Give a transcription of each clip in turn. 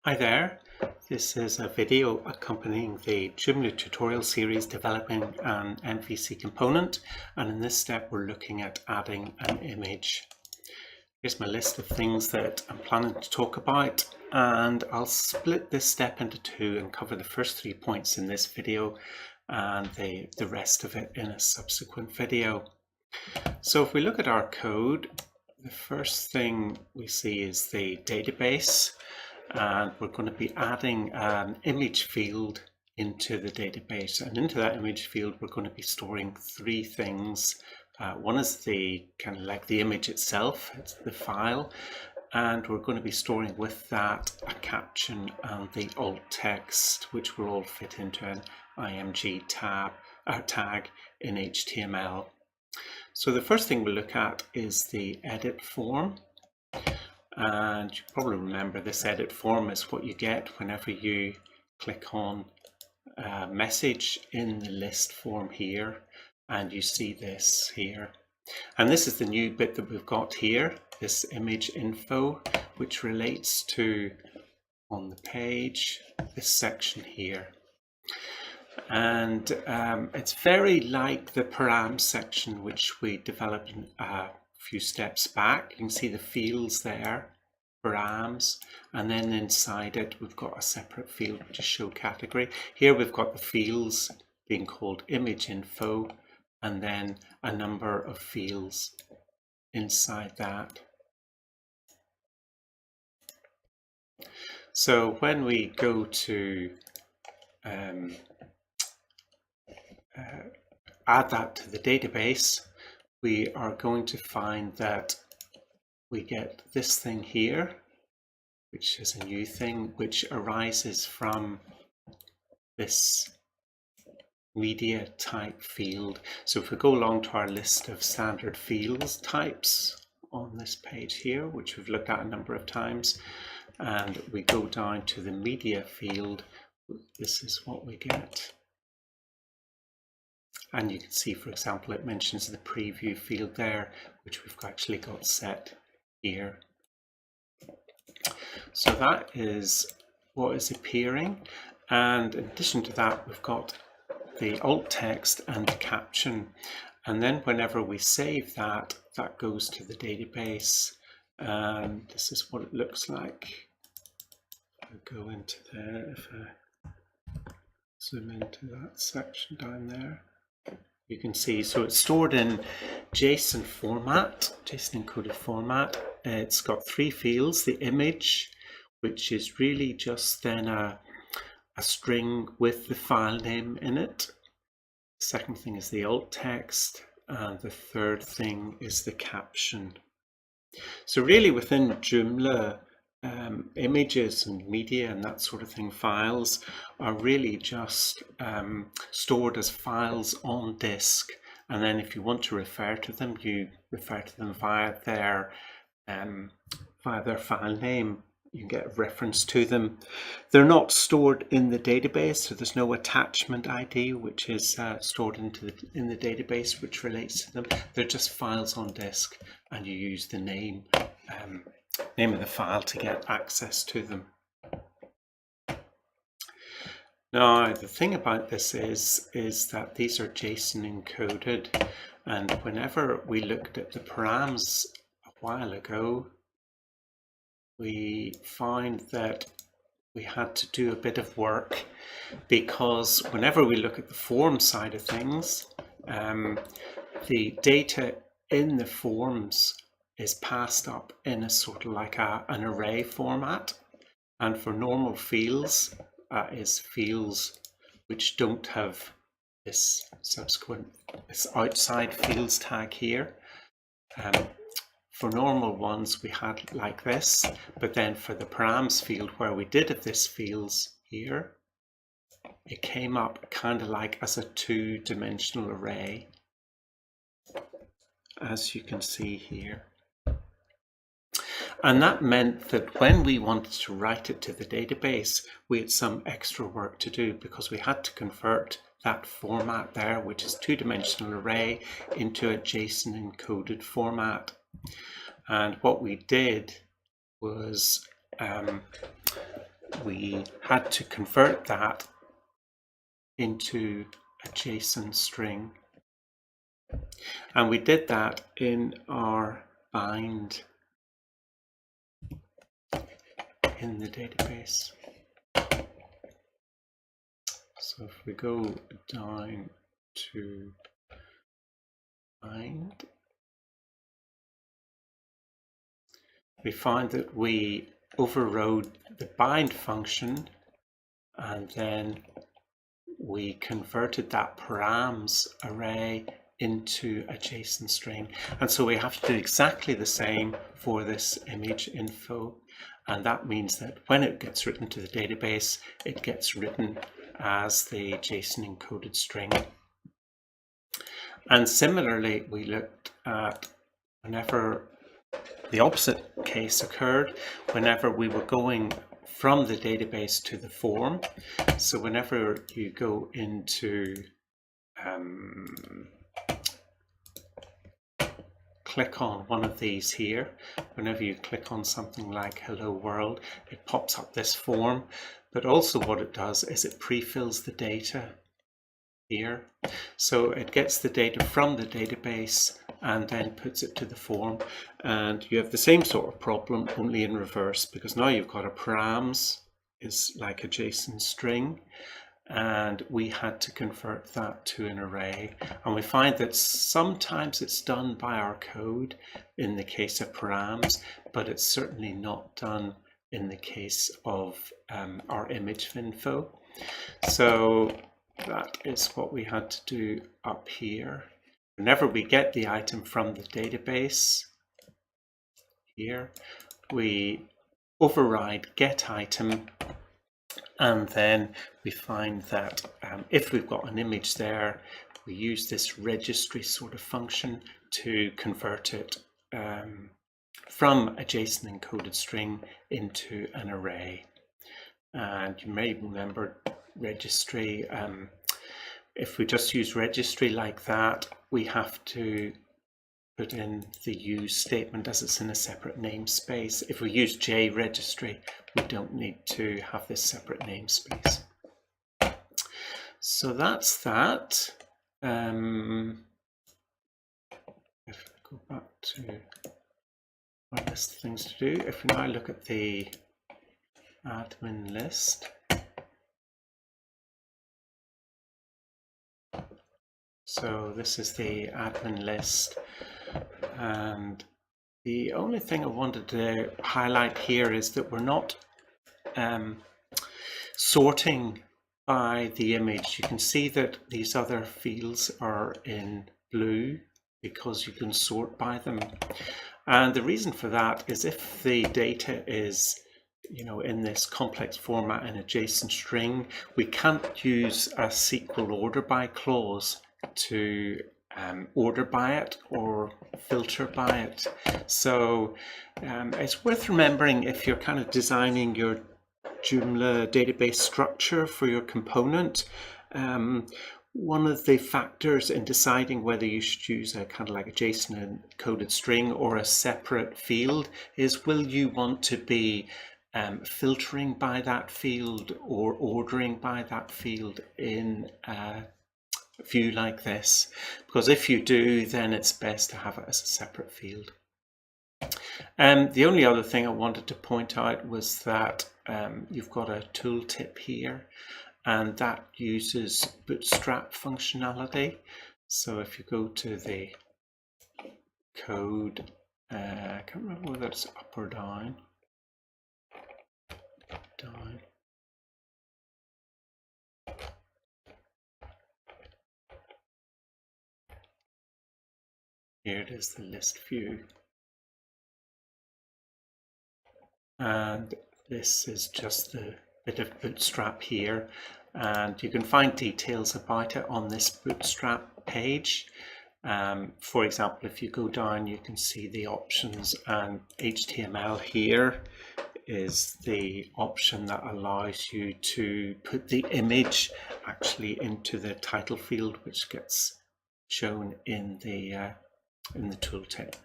Hi there, this is a video accompanying the Joomla tutorial series developing an MVC component, and in this step we're looking at adding an image. Here's my list of things that I'm planning to talk about, and I'll split this step into two and cover the first 3 points in this video and the rest of it in a subsequent video. So if we look at our code, the first thing we see is the database. And we're going to be adding an image field into the database, and into that image field we're going to be storing 3 things. One is the kind of like the image itself, it's the file, and we're going to be storing with that a caption and the alt text, which will all fit into an img tag in HTML. So the first thing we'll look at is the edit form. And you probably remember this edit form is what you get whenever you click on a message in the list form here, and you see this here. And this is the new bit that we've got here, this image info, which relates to, on the page, this section here. And it's very like the param section, which we developed a few steps back. You can see the fields there, params, and then inside it we've got a separate field which is show category. Here we've got the fields being called image info, and then a number of fields inside that. So when we go to add that to the database, we are going to find that we get this thing here, which is a new thing, which arises from this media type field. So if we go along to our list of standard fields types on this page here, which we've looked at a number of times, and we go down to the media field, this is what we get. And you can see, for example, it mentions the preview field there, which we've actually got set here. So that is what is appearing. And in addition to that, we've got the alt text and the caption. And then whenever we save that, that goes to the database. And this is what it looks like. I'll go into there, if I zoom into that section down there. You can see, so it's stored in JSON format, JSON encoded format. It's got 3 fields, the image, which is really just then a string with the file name in it. The second thing is the alt text, and the third thing is the caption. So really within Joomla, images and media and that sort of thing, files are really just stored as files on disk, and then if you want to refer to them, you refer to them via their file name. You can get a reference to them. They're not stored in the database, so there's no attachment ID which is stored in the database which relates to them. They're just files on disk, and you use the name of the file to get access to them. Now the thing about this is that these are JSON encoded, and whenever we looked at the params a while ago, we found that we had to do a bit of work, because whenever we look at the form side of things, the data in the forms is passed up in a sort of like an array format, and for normal fields is fields which don't have this outside fields tag here. For normal ones we had like this, but then for the params field where we did have this fields here, it came up kind of like as a 2-dimensional array, as you can see here. And that meant that when we wanted to write it to the database, we had some extra work to do, because we had to convert that format there, which is 2-dimensional array, into a JSON encoded format. And what we did was we had to convert that into a JSON string. And we did that in our bind in the database. So if we go down to bind, we find that we overrode the bind function, and then we converted that params array into a JSON string. And so we have to do exactly the same for this image info. And that means that when it gets written to the database, it gets written as the JSON encoded string. And similarly, we looked at whenever the opposite case occurred, whenever we were going from the database to the form. So whenever you go into click on one of these here, whenever you click on something like Hello World, it pops up this form. But also what it does is it pre-fills the data here. So it gets the data from the database and then puts it to the form. And you have the same sort of problem, only in reverse, because now you've got a params is like a JSON string, and we had to convert that to an array. And we find that sometimes it's done by our code in the case of params, but it's certainly not done in the case of our image info. So that is what we had to do up here. Whenever we get the item from the database here, we override get item, and then we find that if we've got an image there, we use this registry sort of function to convert it from a JSON encoded string into an array. And you may remember registry. If we just use registry like that, we have to put in the use statement as it's in a separate namespace. If we use JRegistry, we don't need to have this separate namespace. So that's that. If we go back to our list of things to do, if we now look at the admin list, so this is the admin list, and the only thing I wanted to highlight here is that we're not sorting by the image. You can see that these other fields are in blue because you can sort by them. And the reason for that is if the data is in this complex format in a JSON string, we can't use a SQL order by clause to order by it or filter by it. So it's worth remembering if you're kind of designing your Joomla database structure for your component. One of the factors in deciding whether you should use a kind of like a JSON encoded string or a separate field is, will you want to be filtering by that field or ordering by that field in a view like this? Because if you do, then it's best to have it as a separate field. The only other thing I wanted to point out was that you've got a tooltip here, and that uses bootstrap functionality. So if you go to the code, I can't remember whether it's up or down. Down. Here it is, the list view. And this is just the bit of bootstrap here, and you can find details about it on this bootstrap page. For example, if you go down, you can see the options, and HTML here is the option that allows you to put the image actually into the title field, which gets shown in the tooltip.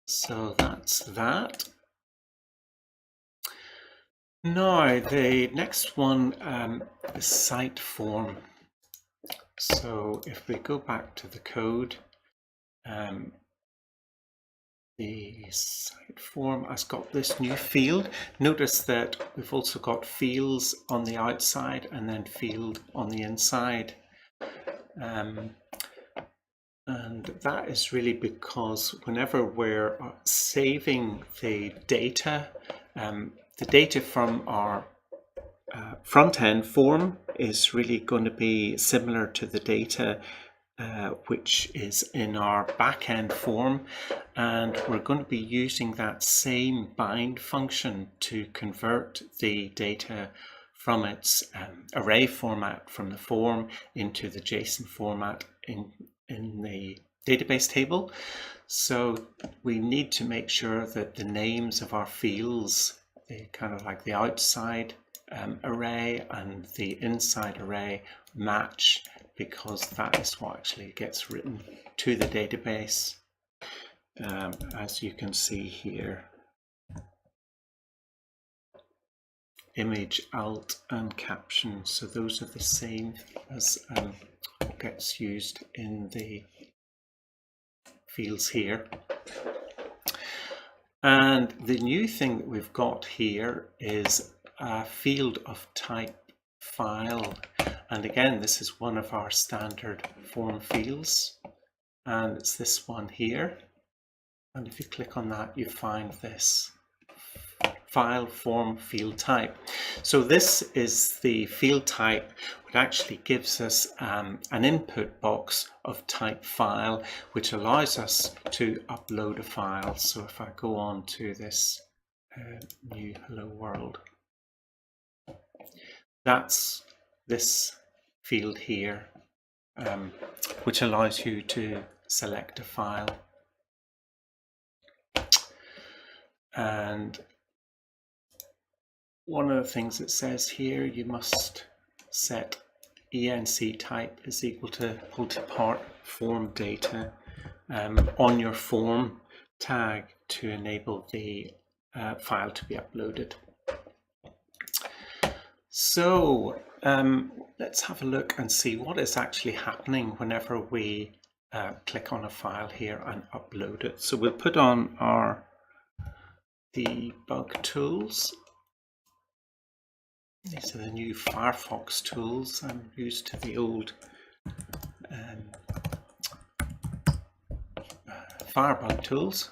So that's that. Now the next one is site form. So if we go back to the code, the site form has got this new field. Notice that we've also got fields on the outside and then field on the inside. And that is really because whenever we're saving the data from our front-end form is really going to be similar to the data which is in our back-end form, and we're going to be using that same bind function to convert the data from its array format from the form into the JSON format in the database table. So we need to make sure that the names of our fields, they kind of like the outside array and the inside array, match, because that is what actually gets written to the database. As you can see here, image, alt and caption, so those are the same as what gets used in the fields here. And the new thing that we've got here is a field of type file, and again this is one of our standard form fields, and it's this one here, and if you click on that you find this file form field type. So this is the field type which actually gives us an input box of type file, which allows us to upload a file. So if I go on to this new hello world, that's this field here, which allows you to select a file. And one of the things it says here, you must set enc type is equal to multi-part form data on your form tag to enable the file to be uploaded. So let's have a look and see what is actually happening whenever we click on a file here and upload it. So we'll put on our debug tools. These are the new Firefox tools. I'm used to the old Firebug tools.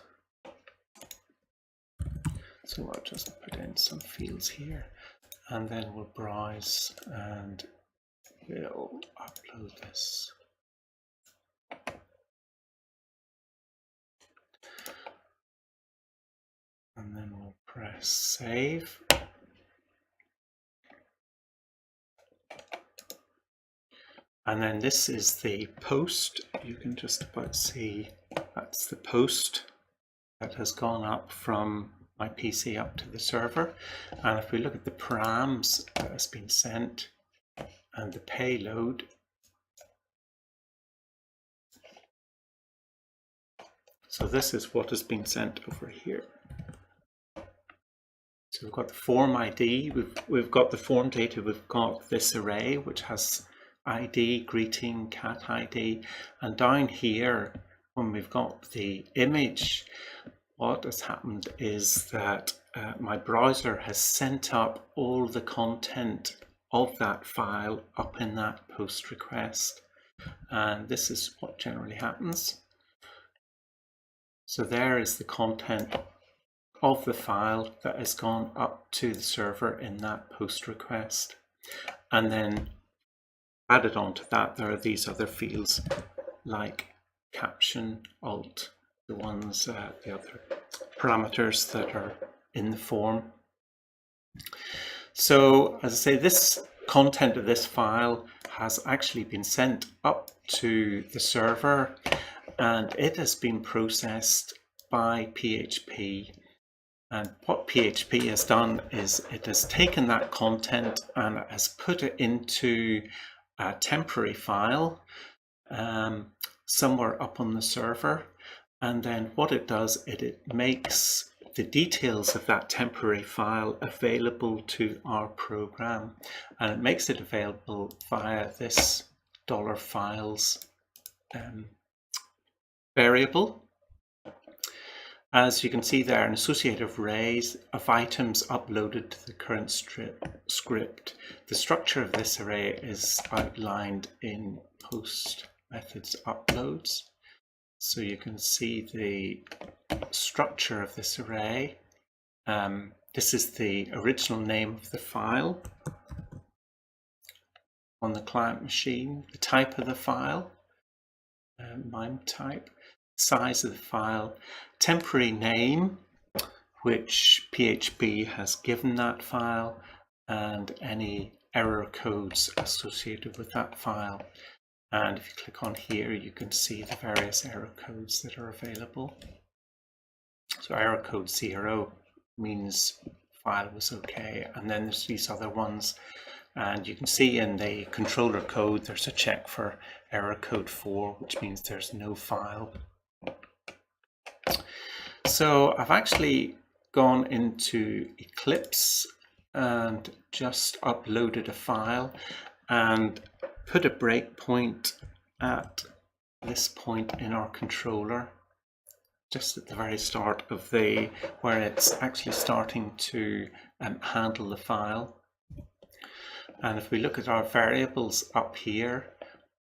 So I'll just put in some fields here, and then we'll browse and we'll upload this. And then we'll press save. And then this is the post. You can just about see that's the post that has gone up from my PC up to the server. And if we look at the params that has been sent and the payload, so this is what has been sent over here. So we've got the form ID, we've got the form data, we've got this array which has ID, greeting, cat ID, and down here when we've got the image, what has happened is that my browser has sent up all the content of that file up in that post request, and this is what generally happens. So there is the content of the file that has gone up to the server in that post request, and then added on to that there are these other fields like caption, alt, the ones the other parameters that are in the form. So as I say, this content of this file has actually been sent up to the server, and it has been processed by PHP. And what PHP has done is it has taken that content and it has put it into a temporary file somewhere up on the server. And then what it does, it makes the details of that temporary file available to our program, and it makes it available via this $files variable. As you can see there, an associative array of items uploaded to the current script. The structure of this array is outlined in post methods uploads. So you can see the structure of this array. This is the original name of the file on the client machine, the type of the file, MIME type, size of the file, temporary name, which PHP has given that file, and any error codes associated with that file. And if you click on here, you can see the various error codes that are available. So error code 0 means file was okay, and then there's these other ones. And you can see in the controller code, there's a check for error code 4, which means there's no file. So I've actually gone into Eclipse and just uploaded a file and put a breakpoint at this point in our controller, just at the very start of where it's actually starting to handle the file. And if we look at our variables up here,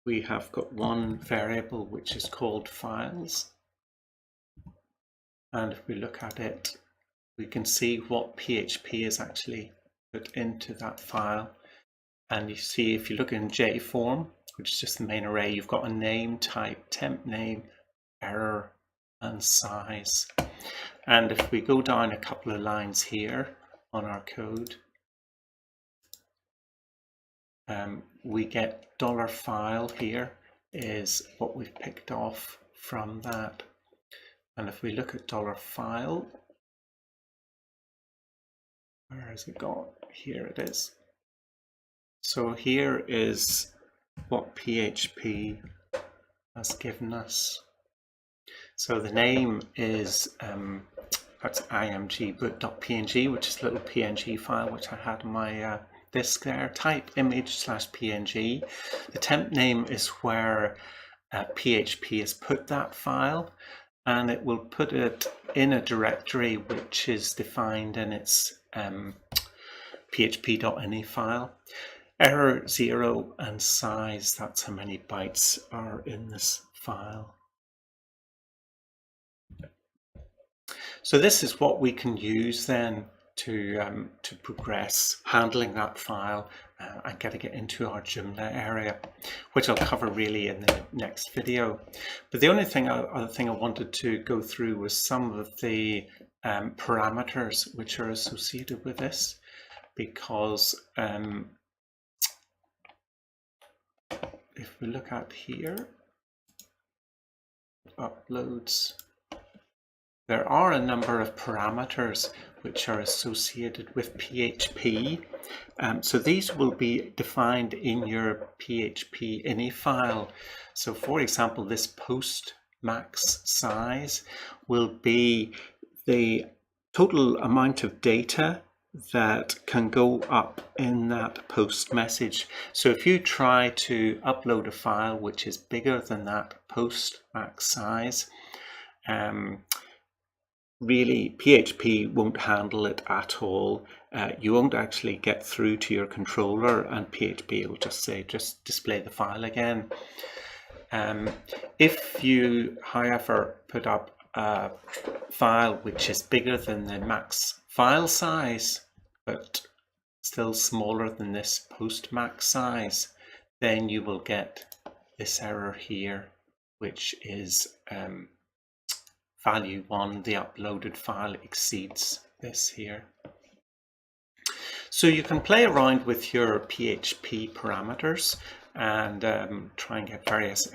we have got one variable which is called files. And if we look at it, we can see what PHP is actually put into that file. And you see, if you look in JForm, which is just the main array, you've got a name type, temp name, error, and size. And if we go down a couple of lines here on our code, we get $file here is what we've picked off from that. And if we look at $file, where has it gone? Here it is. So here is what PHP has given us. So the name is that's imgboot.png, which is a little PNG file which I had on my disk there. Type image/PNG. The temp name is where PHP has put that file, and it will put it in a directory which is defined in its php.ini file. Error 0 and size, that's how many bytes are in this file. So this is what we can use then to progress handling that file and getting it into our Joomla area, which I'll cover really in the next video. But the only other thing I wanted to go through was some of the parameters which are associated with this, because if we look at here, uploads, there are a number of parameters which are associated with PHP. So these will be defined in your PHP ini file. So for example, this post max size will be the total amount of data that can go up in that post message. So if you try to upload a file which is bigger than that post max size, really PHP won't handle it at all. You won't actually get through to your controller, and PHP will just say, just display the file again. If you, however, put up a file which is bigger than the max file size, but still smaller than this post max size, then you will get this error here, which is value 1, the uploaded file exceeds this here. So you can play around with your PHP parameters and try and get various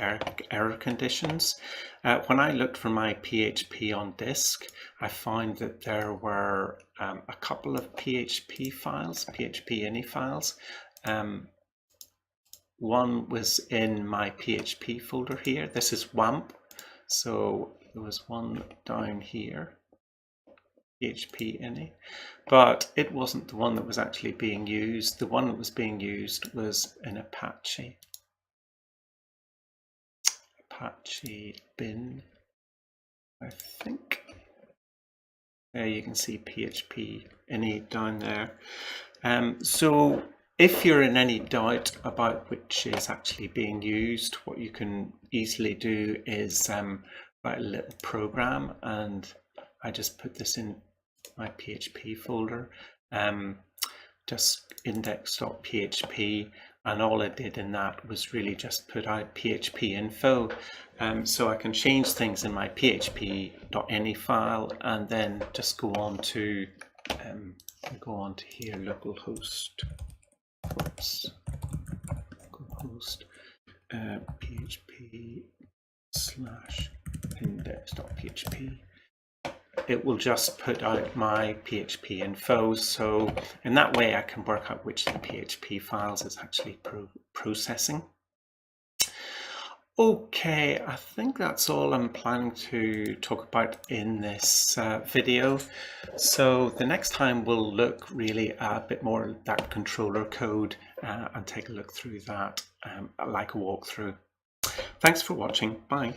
error conditions. When I looked for my PHP on disk, I found that there were a couple of PHP files, PHP ini files. One was in my PHP folder here. This is WAMP. So there was one down here. PHP ini, but it wasn't the one that was actually being used. The one that was being used was in Apache bin, I think. There you can see PHP ini down there. So if you're in any doubt about which is actually being used, what you can easily do is write a little program, and I just put this in my PHP folder, just index.php, and all I did in that was really just put out PHP info, so I can change things in my php.ini file, and then just go on to here, localhost php /index.php. It will just put out my PHP info, so in that way I can work out which of the PHP files it's actually processing. Okay, I think that's all I'm planning to talk about in this video. So the next time we'll look really a bit more at that controller code and take a look through that like a walkthrough. Thanks for watching. Bye.